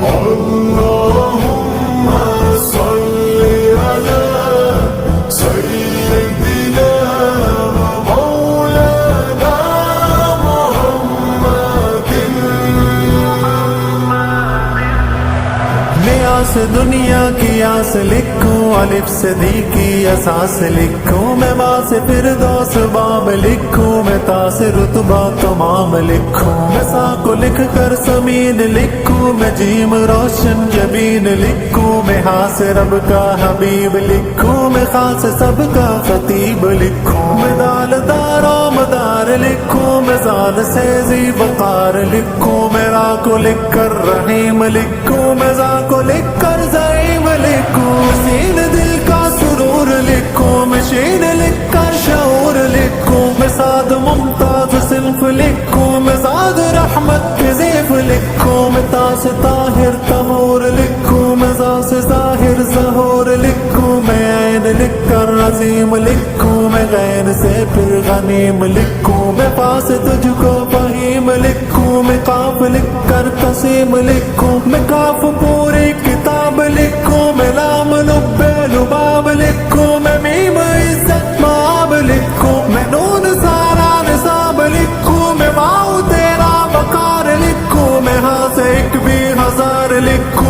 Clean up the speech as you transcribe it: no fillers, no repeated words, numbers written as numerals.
اللهم صل على سيدنا مولانا محمد. میں آس دنیا کی آس لکھوں، الف سے دی کی اساس لکھوں، میں با سے فردوس باب لکھوں، میں تا سے رتبہ تمام لکھوں، میں سا کو لکھ کر سمین لکھوں، میں جیم روشن جبین لکھوں، میں ہاں سے رب کا حبیب لکھوں، میں خاں سے سب کا خطیب لکھوں، میں دال دار و مدار لکھوں، میں زال سے ذی وقار لکھوں، میں را کو لکھ کر رحیم لکھوں، میں زا کو لکھ کر زعیم لکھوں، سین دل کا سرور لکھوں، میں شین لکھ کر شعور لکھوں، میں سعد ممتاز صنف لکھوں، میں زاد رحمت کے ضیف لکھوں، میں تا سے طاہر طہور لکھوں، میں زا سے ظاہر ظہور لکھوں، میں عین لکھ کر عظیم لکھوں، میں غین سے پھر غنیم لکھوں، میں پا سے تجھ کو فہیم لکھوں، میں قاف لکھ کر قسیم لکھوں، میں کاف پوری کتاب لکھوں، میں لام لبے لباب لکھوں، میں میم عزت مآب لکھوں، میں نون سارا نصاب لکھوں، میں واؤ تیرا وقار لکھوں، میں ہاں سے ایک بھی ہزار لکھوں،